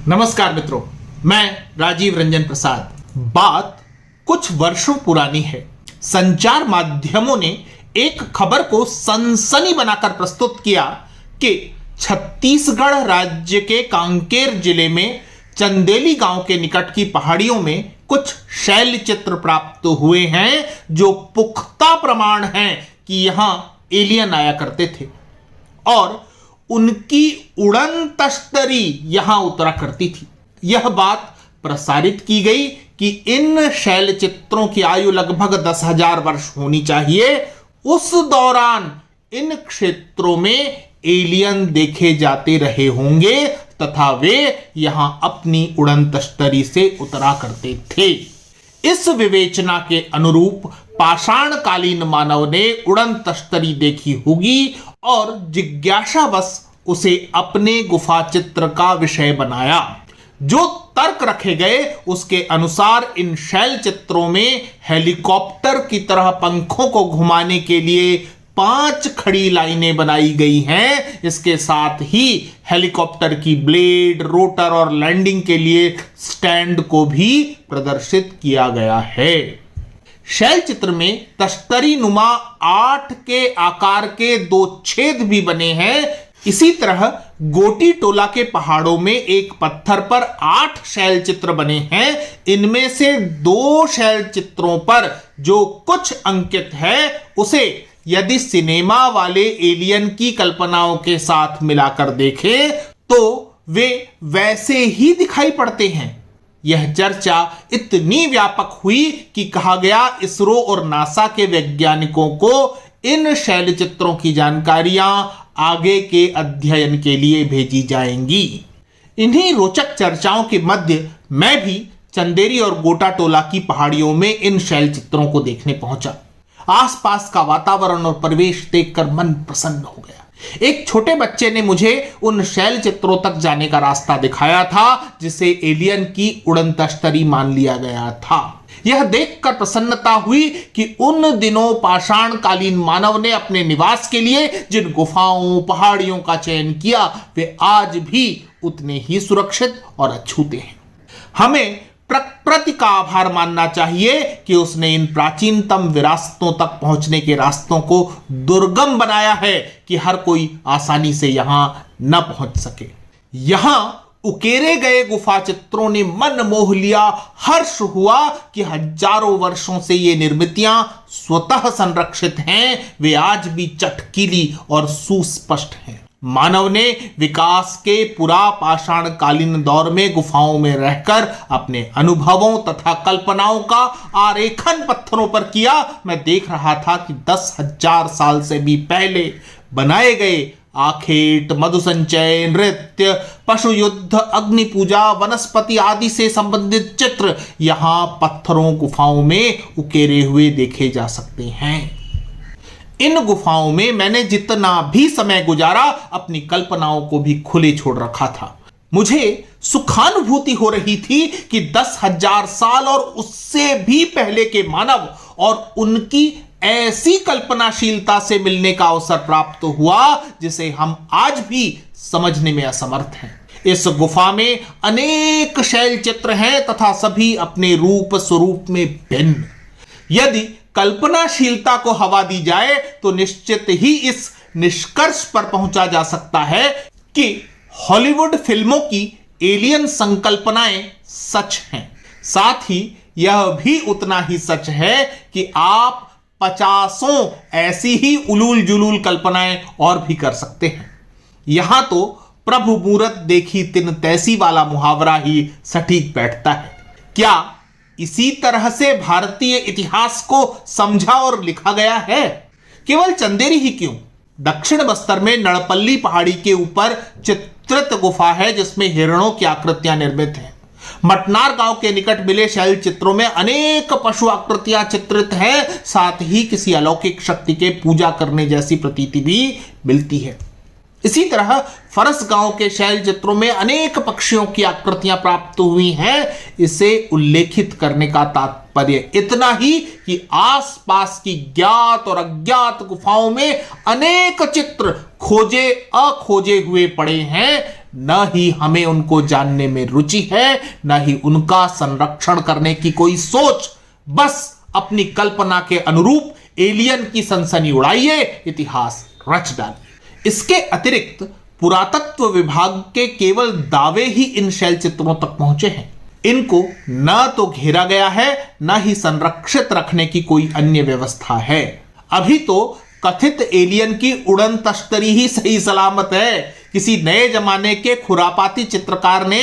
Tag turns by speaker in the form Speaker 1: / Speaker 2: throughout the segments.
Speaker 1: नमस्कार मित्रों, मैं राजीव रंजन प्रसाद। बात कुछ वर्षों पुरानी है। संचार माध्यमों ने एक खबर को सनसनी बनाकर प्रस्तुत किया कि छत्तीसगढ़ राज्य के कांकेर जिले में चंदेली गांव के निकट की पहाड़ियों में कुछ शैल चित्र प्राप्त हुए हैं जो पुख्ता प्रमाण हैं कि यहां एलियन आया करते थे और उनकी उड़न तश्तरी यहां उतरा करती थी। यह बात प्रसारित की गई कि इन शैल चित्रों की आयु लगभग 10,000 वर्ष होनी चाहिए। उस दौरान इन क्षेत्रों में एलियन देखे जाते रहे होंगे तथा वे यहां अपनी उड़न तश्तरी से उतरा करते थे। इस विवेचना के अनुरूप पाषाण कालीन मानव ने उड़न तश्तरी देखी होगी और जिज्ञासावश उसे अपने गुफा चित्र का विषय बनाया। जो तर्क रखे गए उसके अनुसार इन शैल चित्रों में हेलीकॉप्टर की तरह पंखों को घुमाने के लिए 5 खड़ी लाइनें बनाई गई हैं। इसके साथ ही हेलीकॉप्टर की ब्लेड, रोटर और लैंडिंग के लिए स्टैंड को भी प्रदर्शित किया गया है। शैल चित्र में तश्तरी नुमा 8 के आकार के 2 छेद भी बने हैं। इसी तरह गोटी टोला के पहाड़ों में एक पत्थर पर 8 शैल चित्र बने हैं। इनमें से 2 शैल चित्रों पर जो कुछ अंकित है उसे यदि सिनेमा वाले एलियन की कल्पनाओं के साथ मिलाकर देखें तो वे वैसे ही दिखाई पड़ते हैं। यह चर्चा इतनी व्यापक हुई कि कहा गया इसरो और नासा के वैज्ञानिकों को इन शैल चित्रों की जानकारियां आगे के अध्ययन के लिए भेजी जाएंगी। इन्हीं रोचक चर्चाओं के मध्य मैं भी चंदेरी और गोटा टोला की पहाड़ियों में इन शैल चित्रों को देखने पहुंचा। आसपास का वातावरण और परिवेश देखकर मन प्रसन्न हो गया। एक छोटे बच्चे ने मुझे उन शैल चित्रों तक जाने का रास्ता दिखाया था जिसे एलियन की उड़न तश्तरी मान लिया गया था। यह देखकर प्रसन्नता हुई कि उन दिनों पाषाण कालीन मानव ने अपने निवास के लिए जिन गुफाओं, पहाड़ियों का चयन किया वे आज भी उतने ही सुरक्षित और अछूते हैं। हमें प्रकृति का आभार मानना चाहिए कि उसने इन प्राचीनतम विरासतों तक पहुंचने के रास्तों को दुर्गम बनाया है कि हर कोई आसानी से यहां न पहुंच सके। यहां उकेरे गए गुफा चित्रों ने मन मोह लिया। हर्ष हुआ कि हजारों वर्षों से ये निर्मितियां स्वतः संरक्षित हैं। वे आज भी चटकीली और सुस्पष्ट हैं। मानव ने विकास के पुरा पाषाण कालीन दौर में गुफाओं में रहकर अपने अनुभवों तथा कल्पनाओं का आरेखन पत्थरों पर किया। मैं देख रहा था कि 10,000 साल से भी पहले बनाए गए आखेट, मधुसंचय, नृत्य, पशु युद्ध, अग्नि पूजा, वनस्पति आदि से संबंधित चित्र यहां पत्थरों गुफाओं में उकेरे हुए देखे जा सकते हैं। इन गुफाओं में मैंने जितना भी समय गुजारा अपनी कल्पनाओं को भी खुले छोड़ रखा था। मुझे सुखानुभूति हो रही थी कि 10,000 साल और उससे भी पहले के मानव और उनकी ऐसी कल्पनाशीलता से मिलने का अवसर प्राप्त हुआ जिसे हम आज भी समझने में असमर्थ हैं। इस गुफा में अनेक शैल चित्र हैं तथा सभी अपने रूप स्वरूप में भिन्न। यदि कल्पनाशीलता को हवा दी जाए तो निश्चित ही इस निष्कर्ष पर पहुंचा जा सकता है कि हॉलीवुड फिल्मों की एलियन संकल्पनाएं सच हैं। साथ ही यह भी उतना ही सच है कि आप 50 ऐसी ही उलूल जुलूल कल्पनाएं और भी कर सकते हैं। यहां तो प्रभु मूरत देखी तिन तैसी वाला मुहावरा ही सटीक बैठता है। क्या इसी तरह से भारतीय इतिहास को समझा और लिखा गया है? केवल चंदेरी ही क्यों, दक्षिण बस्तर में नड़पल्ली पहाड़ी के ऊपर चित्रित गुफा है जिसमें हिरणों की आकृतियां निर्मित हैं। मटनार गांव के निकट मिले शैल चित्रों में अनेक पशु आकृतियां चित्रित हैं। साथ ही किसी अलौकिक शक्ति के पूजा करने जैसी प्रतीति भी मिलती है। इसी तरह फरस गांव के शैल चित्रों में अनेक पक्षियों की आकृतियां प्राप्त हुई हैं। इसे उल्लेखित करने का तात्पर्य इतना ही कि आसपास की ज्ञात और अज्ञात गुफाओं में अनेक चित्र खोजे अखोजे हुए पड़े हैं। न ही हमें उनको जानने में रुचि है, न ही उनका संरक्षण करने की कोई सोच। बस अपनी कल्पना के अनुरूप एलियन की सनसनी उड़ाइए, इतिहास रच डालिए। इसके अतिरिक्त पुरातत्व विभाग के केवल दावे ही इन शैल चित्रों तक पहुंचे हैं। इनको न तो घेरा गया है, न ही संरक्षित रखने की कोई अन्य व्यवस्था है। अभी तो कथित एलियन की उड़न तश्तरी ही सही सलामत है। किसी नए जमाने के खुरापाती चित्रकार ने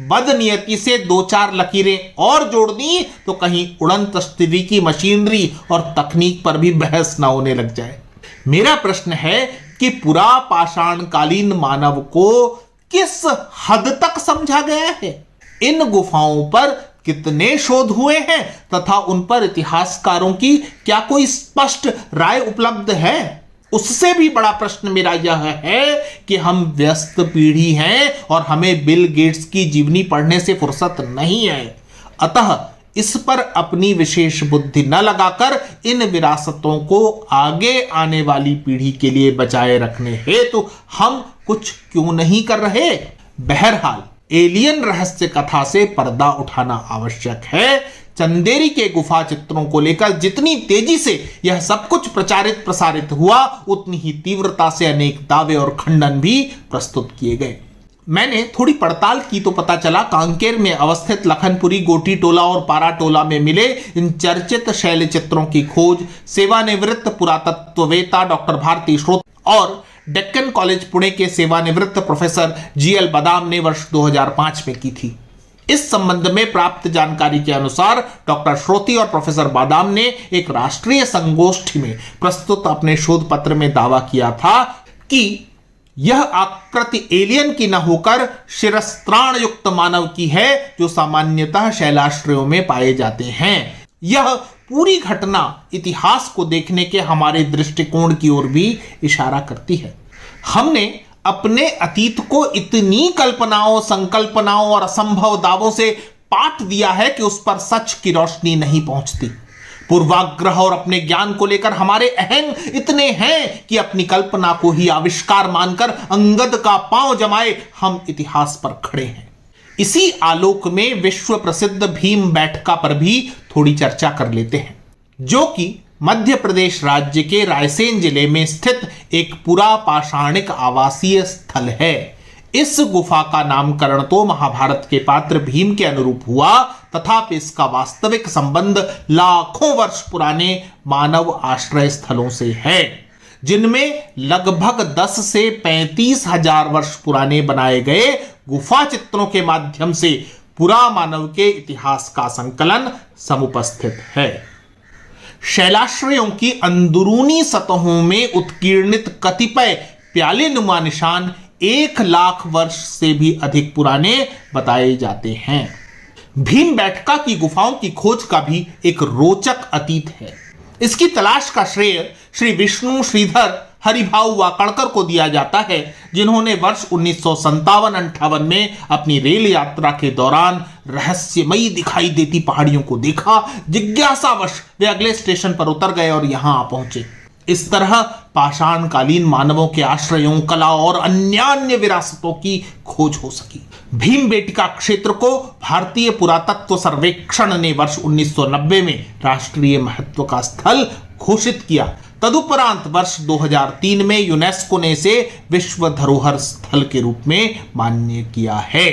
Speaker 1: बदनियती से 2-4 लकीरें और जोड़ दी तो कहीं उड़न तश्तरी की मशीनरी और तकनीक पर भी बहस न होने लग जाए। मेरा प्रश्न है कि पुरा पाषाण कालीन मानव को किस हद तक समझा गया है? इन गुफाओं पर कितने शोध हुए हैं तथा उन पर इतिहासकारों की क्या कोई स्पष्ट राय उपलब्ध है? उससे भी बड़ा प्रश्न मेरा यह है कि हम व्यस्त पीढ़ी हैं और हमें बिल गेट्स की जीवनी पढ़ने से फुर्सत नहीं है। अतः इस पर अपनी विशेष बुद्धि न लगाकर इन विरासतों को आगे आने वाली पीढ़ी के लिए बचाए रखने हेतु हम कुछ क्यों नहीं कर रहे? बहरहाल एलियन रहस्य कथा से पर्दा उठाना आवश्यक है। चंदेरी के गुफा चित्रों को लेकर जितनी तेजी से यह सब कुछ प्रचारित प्रसारित हुआ, उतनी ही तीव्रता से अनेक दावे और खंडन भी प्रस्तुत किए गए। मैंने थोड़ी पड़ताल की तो पता चला कांकेर में अवस्थित लखनपुरी गोटी टोला और पारा टोला में मिले इन चर्चित शैल चित्रों की खोज सेवानिवृत्त पुरातत्ववेत्ता डॉक्टर भारती श्रोत और डेक्कन कॉलेज पुणे के सेवानिवृत्त प्रोफेसर जीएल बादाम ने वर्ष 2005 में की थी। इस संबंध में प्राप्त जानकारी के अनुसार डॉक्टर श्रोती और प्रोफेसर बादाम ने एक राष्ट्रीय संगोष्ठी में प्रस्तुत अपने शोध पत्र में दावा किया था कि यह आकृति एलियन की न होकर शिरस्त्राण युक्त मानव की है जो सामान्यतः शैलाश्रयों में पाए जाते हैं। यह पूरी घटना इतिहास को देखने के हमारे दृष्टिकोण की ओर भी इशारा करती है। हमने अपने अतीत को इतनी कल्पनाओं, संकल्पनाओं और असंभव दावों से पाट दिया है कि उस पर सच की रोशनी नहीं पहुंचती। पूर्वाग्रह और अपने ज्ञान को लेकर हमारे अहंग इतने हैं कि अपनी कल्पना को ही आविष्कार मानकर अंगद का पांव जमाए हम इतिहास पर खड़े हैं। इसी आलोक में विश्व प्रसिद्ध भीम बैठका पर भी थोड़ी चर्चा कर लेते हैं, जो कि मध्य प्रदेश राज्य के रायसेन जिले में स्थित एक पुरा पाषाणिक आवासीय स्थल है। इस गुफा का नामकरण तो महाभारत के पात्र भीम के अनुरूप हुआ, तथापि इसका वास्तविक संबंध लाखों वर्ष पुराने मानव आश्रय स्थलों से है, जिनमें लगभग 10 से 35 हजार वर्ष पुराने बनाए गए गुफा चित्रों के माध्यम से पुरा मानव के इतिहास का संकलन समुपस्थित है। शैलाश्रयों की अंदरूनी सतहों में उत्कीर्णित कतिपय प्याले नुमा निशान 1 लाख वर्ष से भी अधिक पुराने बताए जाते हैं। भीम बैठका की गुफाओं की खोज का भी एक रोचक अतीत है। इसकी तलाश का श्रेय श्री विष्णु श्रीधर हरिभाऊ वाकड़कर को दिया जाता है, जिन्होंने वर्ष 1957-58 में अपनी रेल यात्रा के दौरान रहस्यमयी दिखाई देती पहाड़ियों को देखा। जिज्ञासावश वे अगले स्टेशन पर उतर गए और यहां आ पहुंचे। इस तरह पाषाणकालीन मानवों के आश्रयों, कला और अन्य विरासतों की खोज हो सकी। भीमबेटका क्षेत्र को भारतीय पुरातत्व सर्वेक्षण ने वर्ष 1990 में राष्ट्रीय महत्व का स्थल घोषित किया। तदुपरांत वर्ष 2003 में यूनेस्को ने इसे विश्व धरोहर स्थल के रूप में मान्य किया है।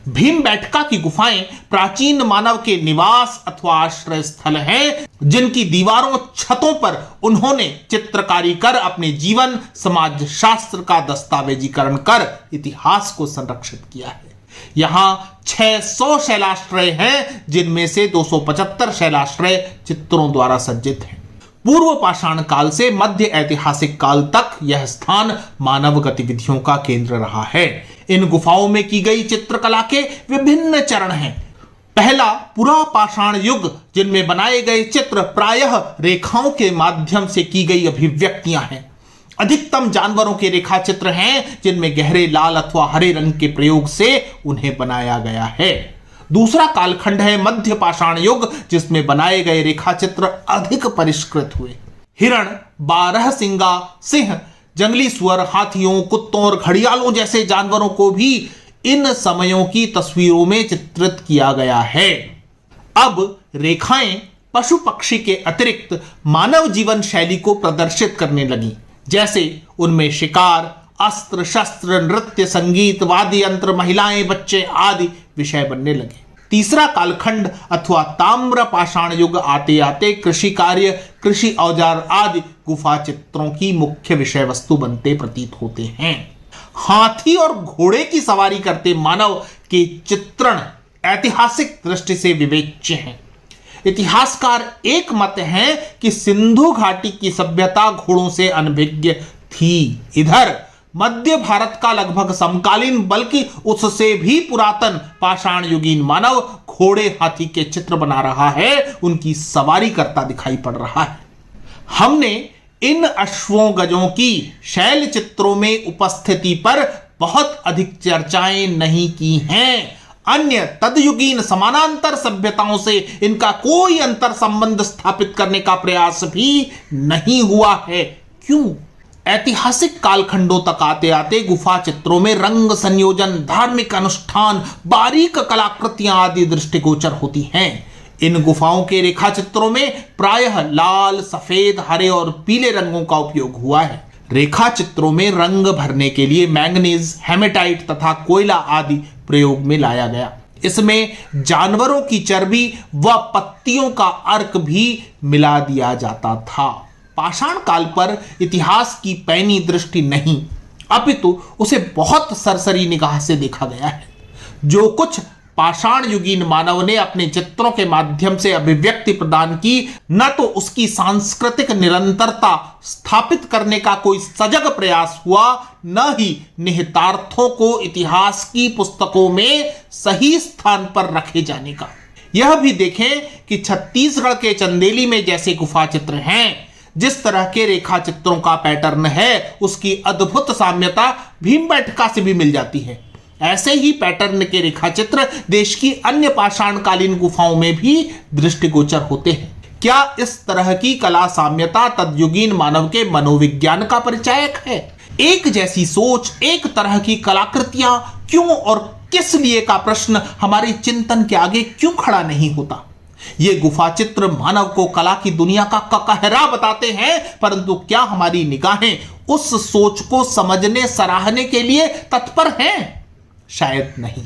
Speaker 1: भीमबेटका की गुफाएं प्राचीन मानव के निवास अथवा आश्रय स्थल हैं, जिनकी दीवारों, छतों पर उन्होंने चित्रकारी कर अपने जीवन, समाज शास्त्र का दस्तावेजीकरण कर इतिहास को संरक्षित किया है। यहां 600 शैलाश्रय हैं, जिनमें से 275 शैलाश्रय चित्रों द्वारा सज्जित हैं। पूर्व पाषाण काल से मध्य ऐतिहासिक काल तक यह स्थान मानव गतिविधियों का केंद्र रहा है। इन गुफाओं में की गई चित्रकला के विभिन्न चरण हैं। पहला पुरा पाषाण युग, जिनमें बनाए गए चित्र प्रायः रेखाओं के माध्यम से की गई अभिव्यक्तियां हैं। अधिकतम जानवरों के रेखा चित्र हैं, जिनमें गहरे लाल अथवा हरे रंग के प्रयोग से उन्हें बनाया गया है। दूसरा कालखंड है मध्य पाषाण युग, जिसमें बनाए गए रेखा चित्र अधिक परिष्कृत हुए। हिरण, 12 सिंगा, सिंह, जंगली सुअर, हाथियों, कुत्तों और घड़ियालों जैसे जानवरों को भी इन समयों की तस्वीरों में चित्रित किया गया है। अब रेखाएं पशु पक्षी के अतिरिक्त मानव जीवन शैली को प्रदर्शित करने लगी, जैसे उनमें शिकार, अस्त्र शस्त्र, नृत्य, संगीत, वाद्य यंत्र, महिलाएं, बच्चे आदि विषय बनने लगे। तीसरा कालखंड अथवा ताम्र पाषाण युग आते आते कृषि कार्य, कृषि औजार आदि गुफा चित्रों की मुख्य विषय वस्तु बनते प्रतीत होते हैं। हाथी और घोड़े की सवारी करते मानव के चित्रण ऐतिहासिक दृष्टि से विवेच्य हैं। इतिहासकार एक मत है कि सिंधु घाटी की सभ्यता घोड़ों से अनभिज्ञ थी। इधर मध्य भारत का लगभग समकालीन बल्कि उससे भी पुरातन पाषाण युगीन मानव घोड़े हाथी के चित्र बना रहा है, उनकी सवारी करता दिखाई पड़ रहा है। हमने इन अश्वों गजों की शैल चित्रों में उपस्थिति पर बहुत अधिक चर्चाएं नहीं की हैं। अन्य तदयुगीन समानांतर सभ्यताओं से इनका कोई अंतर संबंध स्थापित करने का प्रयास भी नहीं हुआ है। क्यों? ऐतिहासिक कालखंडों तक आते आते गुफा चित्रों में रंग संयोजन, धार्मिक अनुष्ठान, बारीक कलाकृतियां आदि दृष्टिगोचर होती हैं। इन गुफाओं के रेखा चित्रों में प्रायः लाल, सफेद, हरे और पीले रंगों का उपयोग हुआ है। रेखा चित्रों में रंग भरने के लिए मैंगनीज, हेमेटाइट तथा कोयला आदि प्रयोग में लाया गया। इसमें जानवरों की चर्बी व पत्तियों का अर्क भी मिला दिया जाता था। पाषाण काल पर इतिहास की पैनी दृष्टि नहीं, अपितु उसे बहुत सरसरी निगाह से देखा गया है। जो कुछ पाषाण युगीन मानव ने अपने चित्रों के माध्यम से अभिव्यक्ति प्रदान की, न तो उसकी सांस्कृतिक निरंतरता स्थापित करने का कोई सजग प्रयास हुआ, न ही निहितार्थों को इतिहास की पुस्तकों में सही स्थान पर रखे जाने का। यह भी देखें कि छत्तीसगढ़ के चंदेली में जैसे गुफा चित्र हैं, जिस तरह के रेखा चित्रों का पैटर्न है, उसकी अद्भुत साम्यता भीमबेटका से भी मिल जाती है। ऐसे ही पैटर्न के रेखा चित्र देश की अन्य पाषाणकालीन गुफाओं में भी दृष्टिगोचर होते हैं। क्या इस तरह की कला साम्यता तदयुगीन मानव के मनोविज्ञान का परिचायक है? एक जैसी सोच, एक तरह की कलाकृतियां क्यों और किस लिए का प्रश्न हमारे चिंतन के आगे क्यों खड़ा नहीं होता? ये गुफा चित्र मानव को कला की दुनिया का ककहरा बताते हैं, परंतु क्या हमारी निगाहें उस सोच को समझने, सराहने के लिए तत्पर हैं? शायद नहीं।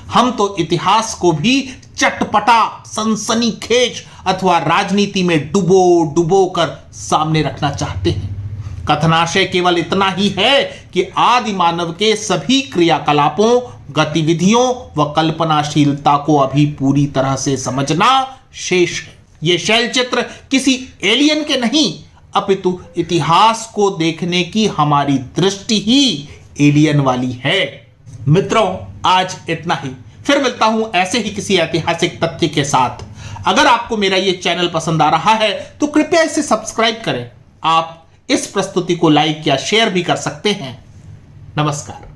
Speaker 1: हम तो इतिहास को भी चटपटा, सनसनीखेज अथवा राजनीति में डुबो कर सामने रखना चाहते हैं। कथनाशय केवल इतना ही है कि आदि मानव के सभी क्रियाकलापों, गतिविधियों व कल्पनाशीलता को अभी पूरी तरह से समझना शेष है। ये शैल चित्र किसी एलियन के नहीं, अपितु इतिहास को देखने की हमारी दृष्टि ही एलियन वाली है। मित्रों, आज इतना ही। फिर मिलता हूं ऐसे ही किसी ऐतिहासिक तथ्य के साथ। अगर आपको मेरा ये चैनल पसंद आ रहा है तो कृपया इसे सब्सक्राइब करें। आप इस प्रस्तुति को लाइक या शेयर भी कर सकते हैं। नमस्कार।